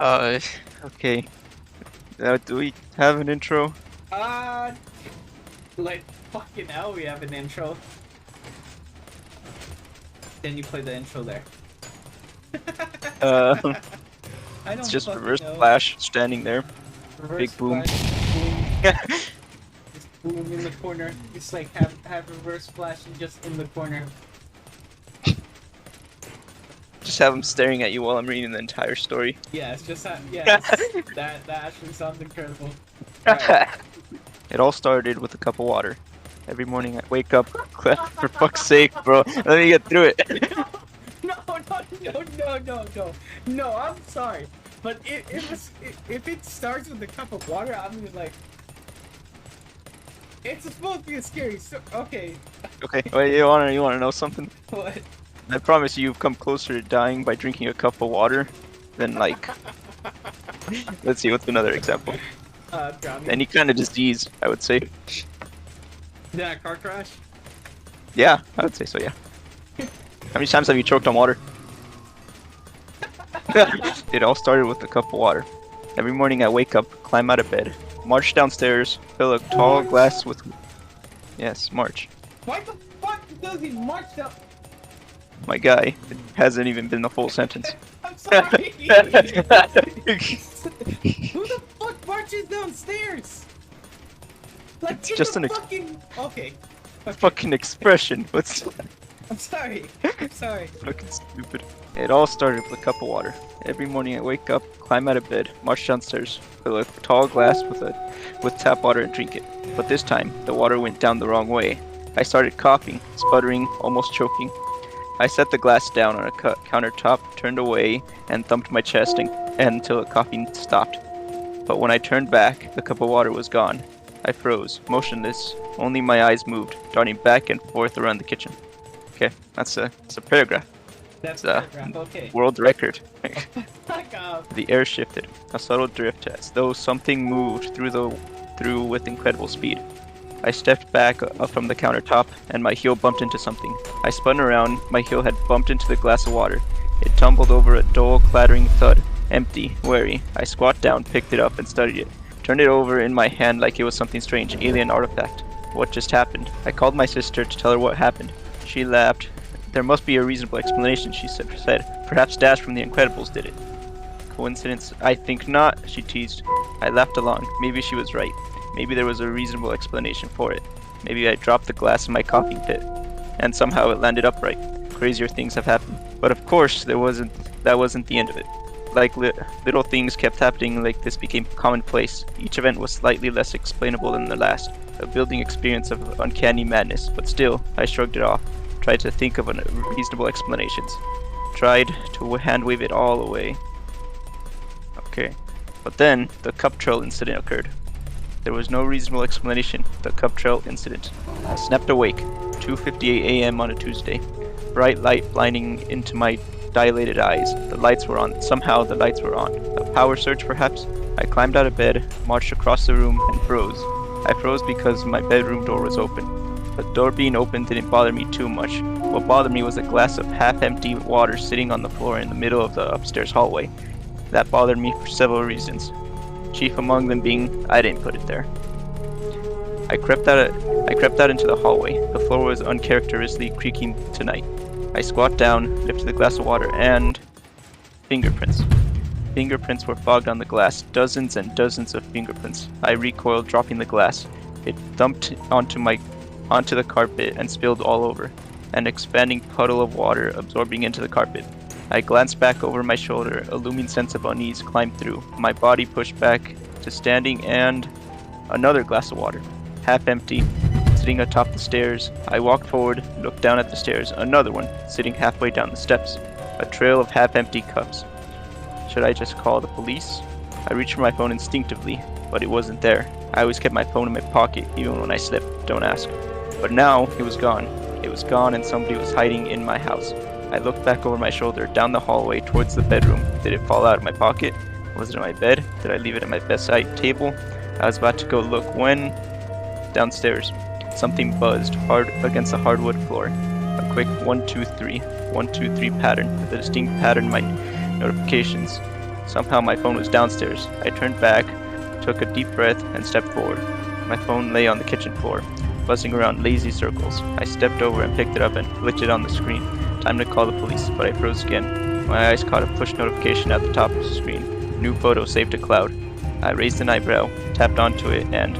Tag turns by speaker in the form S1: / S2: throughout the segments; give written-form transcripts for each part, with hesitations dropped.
S1: Uh, okay. Do we have an intro?
S2: Uh, like, fucking hell, we have an intro. Then you play the intro there.
S1: Uh,
S2: I
S1: it's
S2: don't
S1: just
S2: fucking
S1: Reverse
S2: know.
S1: Flash standing there.
S2: Reverse
S1: Big boom.
S2: flash, boom, just boom in the corner. It's like have reverse flashing just in the corner.
S1: Just have him staring at you while I'm reading the entire story.
S2: Yeah, it's just yes. That actually sounds incredible. Alright.
S1: It all started with a cup of water. Every morning I wake up, for fuck's sake, bro. Let me get through it.
S2: No, no, I'm sorry. But if it starts with a cup of water, I'm gonna like it's supposed to be a scary story. Okay.
S1: Okay, wait, you wanna know something?
S2: What?
S1: I promise you've come closer to dying by drinking a cup of water than like, let's see, what's another example?
S2: Drowning.
S1: Any kind of disease, I would say.
S2: Yeah, car crash.
S1: Yeah, I would say so, yeah. How many times have you choked on water? It all started with a cup of water. Every morning I wake up, climb out of bed, march downstairs, fill a tall glass with... Yes, march.
S2: Why the fuck does he march down?
S1: My guy, it hasn't even been the full sentence.
S2: I'm sorry. Who the fuck marches downstairs? Like,
S1: It's just an
S2: fucking. Okay.
S1: fucking expression. What's
S2: I'm sorry. I'm sorry.
S1: fucking stupid? It all started with a cup of water. Every morning I wake up, climb out of bed, march downstairs, fill a tall glass with tap water and drink it. But this time, the water went down the wrong way. I started coughing, sputtering, almost choking. I set the glass down on a countertop, turned away, and thumped my chest until the coughing stopped. But when I turned back, the cup of water was gone. I froze, motionless. Only my eyes moved, darting back and forth around the kitchen. Okay, that's a paragraph.
S2: That's
S1: It's a
S2: paragraph. Okay.
S1: world record.
S2: Fuck off.
S1: The air shifted, a subtle drift, as though something moved through with incredible speed. I stepped back up from the countertop, and my heel bumped into something. I spun around, my heel had bumped into the glass of water. It tumbled over a dull, clattering thud. Empty, wary. I squat down, picked it up, and studied it. Turned it over in my hand like it was something strange, alien artifact. What just happened? I called my sister to tell her what happened. She laughed. There must be a reasonable explanation, she said. Perhaps Dash from The Incredibles did it. Coincidence? I think not, she teased. I laughed along. Maybe she was right. Maybe there was a reasonable explanation for it. Maybe I dropped the glass in my coughing fit, and somehow it landed upright. Crazier things have happened. But of course, that wasn't the end of it. Like little things kept happening, like this became commonplace. Each event was slightly less explainable than the last. A building experience of uncanny madness, but still, I shrugged it off. Tried to think of reasonable explanations. Tried to hand-wave it all away. Okay. But then, the cup trail incident occurred. There was no reasonable explanation. The cup trail incident. I snapped awake. 2:58 a.m. on a Tuesday. Bright light blinding into my dilated eyes. The lights were on. Somehow the lights were on. A power surge, perhaps? I climbed out of bed, marched across the room, and froze. I froze because my bedroom door was open. The door being open didn't bother me too much. What bothered me was a glass of half-empty water sitting on the floor in the middle of the upstairs hallway. That bothered me for several reasons. Chief among them being, I didn't put it there. I crept out into the hallway. The floor was uncharacteristically creaking tonight. I squat down, lifted the glass of water, and... fingerprints. Fingerprints were fogged on the glass. Dozens and dozens of fingerprints. I recoiled, dropping the glass. It thumped onto the carpet and spilled all over. An expanding puddle of water absorbing into the carpet. I glanced back over my shoulder, a looming sense of unease climbed through. My body pushed back to standing, and another glass of water, half empty, sitting atop the stairs. I walked forward, looked down at the stairs, another one, sitting halfway down the steps. A trail of half-empty cups. Should I just call the police? I reached for my phone instinctively, but it wasn't there. I always kept my phone in my pocket, even when I slept, don't ask. But now, it was gone. It was gone, and somebody was hiding in my house. I looked back over my shoulder, down the hallway, towards the bedroom. Did it fall out of my pocket? Was it in my bed? Did I leave it at my bedside table? I was about to go look when... Downstairs. Something buzzed, hard against the hardwood floor. A quick 1, 2, 3, 1, 2, 3 pattern, with a distinct pattern in my notifications. Somehow my phone was downstairs. I turned back, took a deep breath, and stepped forward. My phone lay on the kitchen floor, buzzing around lazy circles. I stepped over and picked it up and flicked it on the screen. Time to call the police, but I froze again. My eyes caught a push notification at the top of the screen. New photo saved to cloud. I raised an eyebrow, tapped onto it, and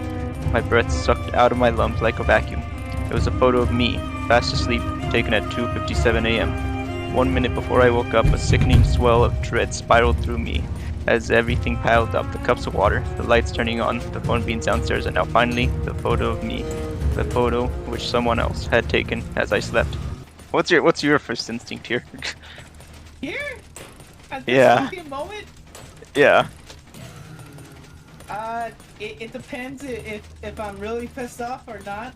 S1: my breath sucked out of my lungs like a vacuum. It was a photo of me, fast asleep, taken at 2:57 a.m. 1 minute before I woke up, a sickening swell of dread spiraled through me as everything piled up, the cups of water, the lights turning on, the phone being downstairs, and now finally, the photo of me. The photo which someone else had taken as I slept. What's your first instinct here?
S2: Here? At this
S1: Yeah.
S2: fucking moment?
S1: Yeah.
S2: It depends if I'm really pissed off or not.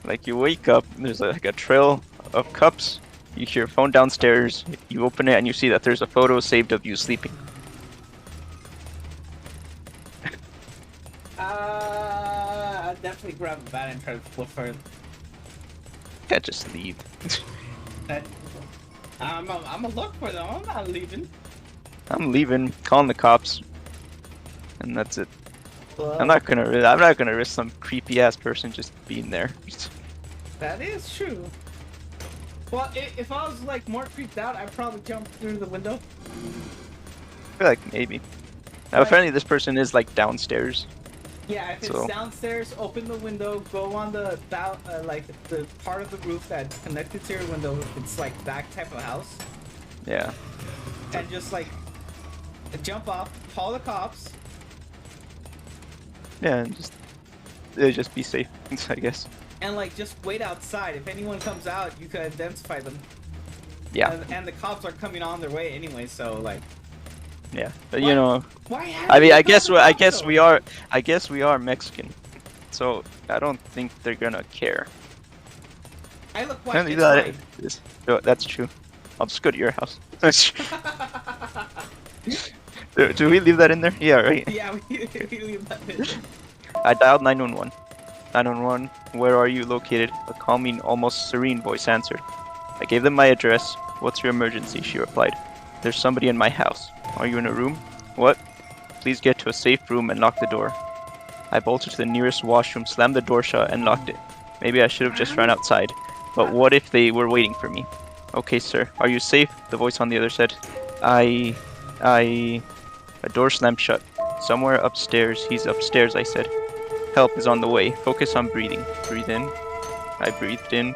S1: Like you wake up, there's like a trail of cups, you hear your phone downstairs, you open it and you see that there's a photo saved of you sleeping.
S2: I'd definitely grab a bat and try to flip her.
S1: Can't just leave.
S2: I'm gonna look for them. I'm not leaving.
S1: I'm leaving, calling the cops, and that's it.
S2: Well,
S1: I'm not gonna risk some creepy ass person just being there.
S2: that is true. Well, if I was like more creeped out, I'd probably jump through the window.
S1: I feel like maybe. Now,
S2: Right.
S1: apparently this person is like downstairs.
S2: Yeah, if it's
S1: So-
S2: downstairs, open the window, go on the like the part of the roof that's connected to your window. It's like that type of house,
S1: Yeah.
S2: and just like jump off, call the cops.
S1: Yeah, and just be safe, I guess.
S2: And like just wait outside. If anyone comes out, you can identify them.
S1: Yeah.
S2: And the cops are coming on their way anyway, so like.
S1: Yeah. But
S2: Why-
S1: you know,
S2: Why?
S1: I mean, I guess
S2: though?
S1: we are Mexican, so I don't think they're gonna care.
S2: I look white.
S1: Apparently
S2: It's
S1: oh, that's true. I'll just go to your house.
S2: fine.
S1: Do we leave that in there? Yeah, right.
S2: Yeah, we leave that in.
S1: I dialed 911. 911, where are you located? A calming, almost serene voice answered. I gave them my address. What's your emergency? She replied. There's somebody in my house. Are you in a room? What? Please get to a safe room and lock the door. I bolted to the nearest washroom, slammed the door shut, and locked it. Maybe I should have just run outside. But what if they were waiting for me? Okay, sir. Are you safe? The voice on the other said. A door slammed shut. Somewhere upstairs. He's upstairs, I said. Help is on the way. Focus on breathing. Breathe in. I breathed in.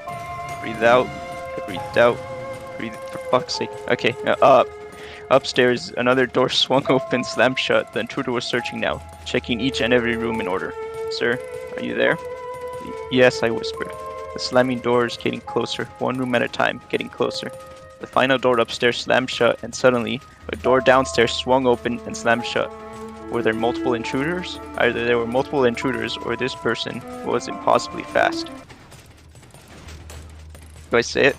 S1: Breathe out. I breathed out. Breathe for fuck's sake. Okay. Upstairs, another door swung open, slammed shut. The intruder was searching now, checking each and every room in order. Sir, are you there? Yes, I whispered. The slamming doors getting closer, one room at a time, getting closer. The final door upstairs slammed shut, and suddenly, a door downstairs swung open and slammed shut. Were there multiple intruders? Either there were multiple intruders, or this person was impossibly fast. Do I say it?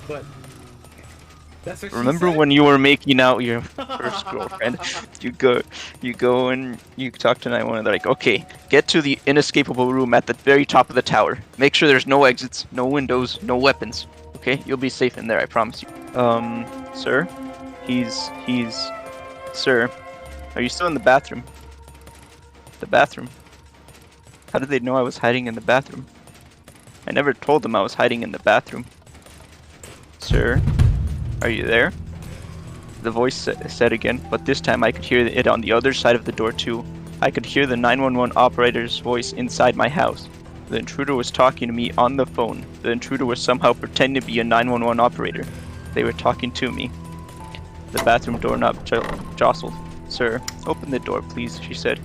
S2: But that's what she
S1: Remember
S2: said?
S1: when you were making out your first girlfriend? You go and you talk to 911. They're like, okay, get to the inescapable room at the very top of the tower. Make sure there's no exits, no windows, no weapons. Okay, you'll be safe in there, I promise you. Sir, sir, are you still in the bathroom? The bathroom. How did they know I was hiding in the bathroom? I never told them I was hiding in the bathroom. Sir, are you there? The voice said again, but this time I could hear it on the other side of the door too. I could hear the 911 operator's voice inside my house. The intruder was talking to me on the phone. The intruder was somehow pretending to be a 911 operator. They were talking to me. The bathroom doorknob jostled. Sir, open the door, please, she said.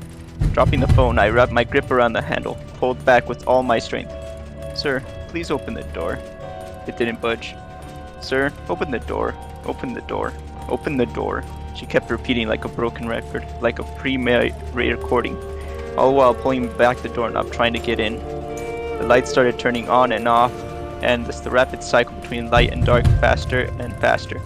S1: Dropping the phone, I wrapped my grip around the handle, pulled back with all my strength. Sir, please open the door. It didn't budge. Sir, open the door. Open the door. Open the door. She kept repeating like a broken record, like a pre-made recording, all while pulling back the doorknob, trying to get in. The lights started turning on and off, and the rapid cycle between light and dark faster and faster.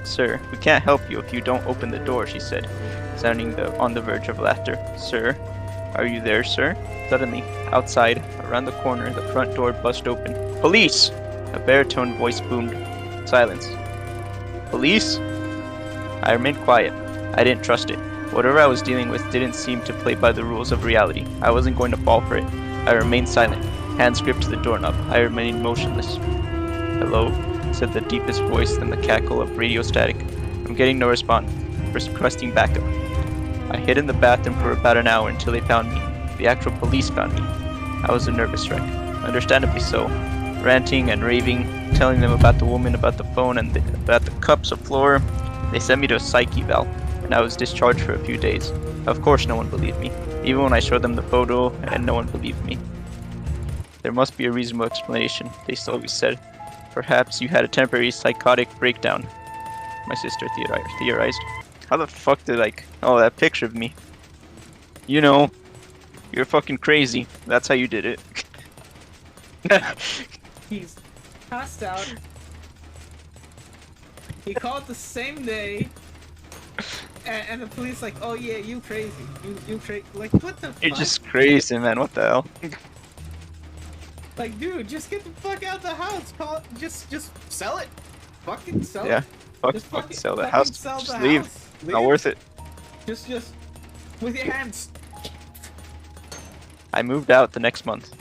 S1: Sir, we can't help you if you don't open the door, she said, sounding on the verge of laughter. Sir, are you there, sir? Suddenly, outside, around the corner, the front door bust open. Police! A baritone voice boomed. Silence. Police? I remained quiet. I didn't trust it. Whatever I was dealing with didn't seem to play by the rules of reality. I wasn't going to fall for it. I remained silent, hands gripped to the doorknob. I remained motionless. Hello? Said the deepest voice than the cackle of radio static. I'm getting no response. Requesting backup. I hid in the bathroom for about an hour until they found me. The actual police found me. I was a nervous wreck. Understandably so. Ranting and raving, telling them about the woman, about the phone, and about the cups of floor. They sent me to a psych eval, and I was discharged for a few days. Of course no one believed me, even when I showed them the photo, and no one believed me. There must be a reasonable explanation, they always said. Perhaps you had a temporary psychotic breakdown, my sister theorized. How the fuck did oh, that picture of me. You know, you're fucking crazy. That's how you did it.
S2: He's passed out. He called the same day. And the police like, oh yeah, you crazy. You crazy. Like, what the fuck?
S1: You're just crazy, man. What the hell?
S2: Like, dude, just get the fuck out of the house. Just sell it. Fucking sell it.
S1: Yeah. Fuck sell the house. Just leave. Not worth it.
S2: Just with your hands.
S1: I moved out the next month.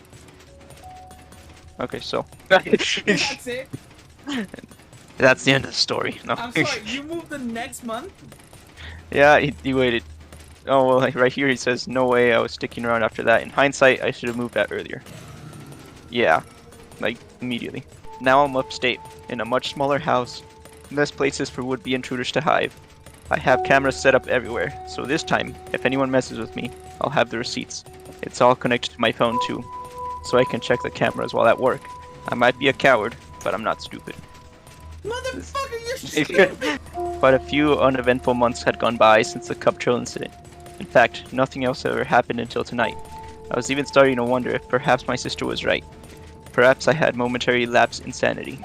S1: Okay, so
S2: That's it.
S1: That's the end of the story. No.
S2: I'm sorry, you moved the next month?
S1: Yeah, he waited. Oh well, right here he says no way I was sticking around after that. In hindsight, I should have moved out earlier. Yeah, immediately. Now I'm upstate in a much smaller house. Less places for would-be intruders to hide. I have cameras set up everywhere, so this time, if anyone messes with me, I'll have the receipts. It's all connected to my phone too, so I can check the cameras while at work. I might be a coward, but I'm not stupid.
S2: Motherfucker, you're stupid!
S1: But a few uneventful months had gone by since the cup trail incident. In fact, nothing else ever happened until tonight. I was even starting to wonder if perhaps my sister was right. Perhaps I had momentary lapse insanity.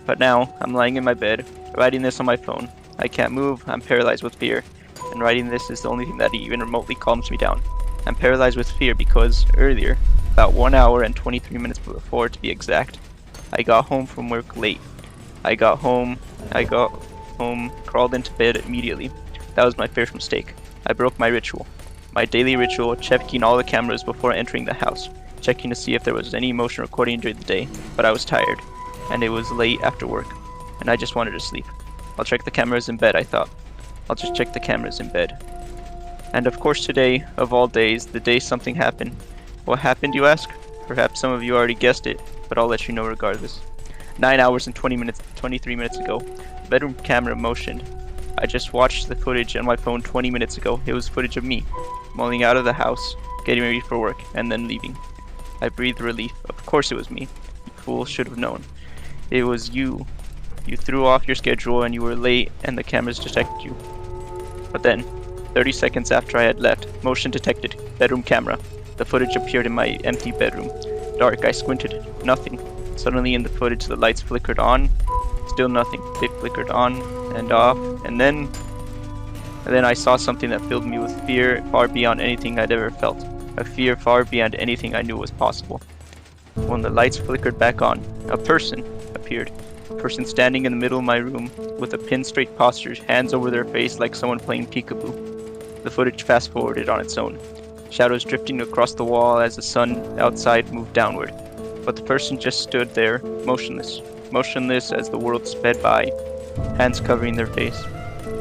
S1: But now, I'm lying in my bed, writing this on my phone. I can't move, I'm paralyzed with fear, and writing this is the only thing that even remotely calms me down. I'm paralyzed with fear because, earlier, about 1 hour and 23 minutes before to be exact, I got home from work late. I got home, crawled into bed immediately. That was my first mistake. I broke my ritual. My daily ritual, checking all the cameras before entering the house, checking to see if there was any motion recording during the day, but I was tired, and it was late after work, and I just wanted to sleep. I'll check the cameras in bed, I thought. I'll just check the cameras in bed. And of course today, of all days, the day something happened. What happened, you ask? Perhaps some of you already guessed it, but I'll let you know regardless. 9 hours and 23 minutes ago, the bedroom camera motioned. I just watched the footage on my phone 20 minutes ago. It was footage of me, mulling out of the house, getting ready for work, and then leaving. I breathed relief. Of course it was me. You fool should have known. It was you. You threw off your schedule and you were late and the cameras detected you. But then, 30 seconds after I had left, motion detected, bedroom camera. The footage appeared in my empty bedroom. Dark, I squinted. Nothing. Suddenly in the footage the lights flickered on. Still nothing. They flickered on and off. And then I saw something that filled me with fear far beyond anything I'd ever felt. A fear far beyond anything I knew was possible. When the lights flickered back on, a person appeared. A person standing in the middle of my room with a pin-straight posture, hands over their face like someone playing peekaboo. The footage fast-forwarded on its own. Shadows drifting across the wall as the sun outside moved downward. But the person just stood there, motionless. Motionless as the world sped by, hands covering their face.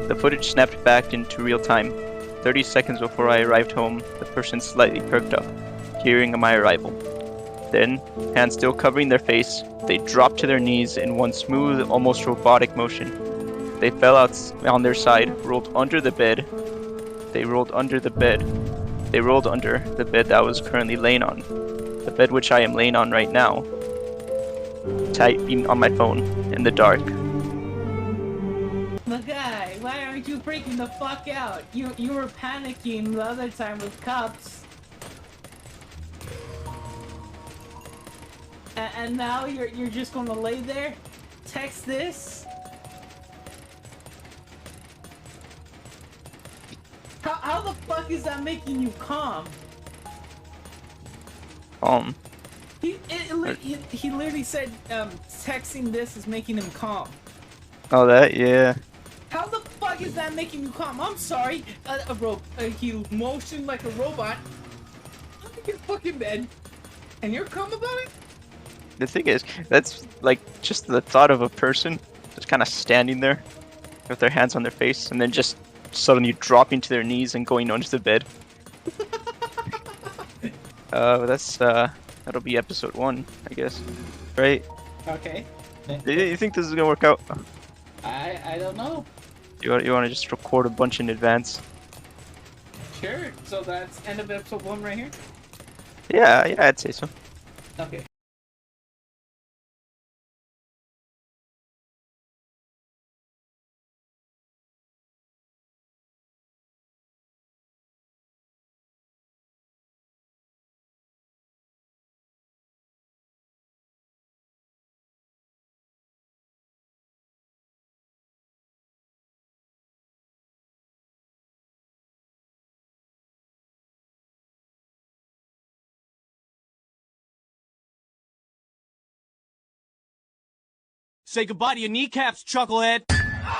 S1: The footage snapped back into real time. 30 seconds before I arrived home, the person slightly perked up, hearing of my arrival. Then, hands still covering their face, they dropped to their knees in one smooth, almost robotic motion. They fell out on their side, rolled under the bed. They rolled under the bed. They rolled under the bed that I was currently laying on. The bed which I am laying on right now. Typing on my phone in the dark.
S2: My guy, why aren't you freaking the fuck out? You were panicking the other time with cops. And now you're just gonna lay there? Text this? How the fuck is that making you calm? He literally said texting this is making him calm.
S1: Oh, that? Yeah.
S2: How the fuck fuck is that making you calm? I'm sorry. He motioned like a robot. Look at your fucking bed. And you're calm about it?
S1: The thing is, that's like just the thought of a person just kind of standing there with their hands on their face and then just suddenly dropping to their knees and going onto the bed. That'll be episode 1, I guess. Right?
S2: Okay.
S1: You think this is gonna work out?
S2: I don't know.
S1: You want to just record a bunch in advance?
S2: Sure. So that's end of episode 1 right here?
S1: Yeah, I'd say so.
S2: Okay.
S3: Say goodbye to your kneecaps, chucklehead.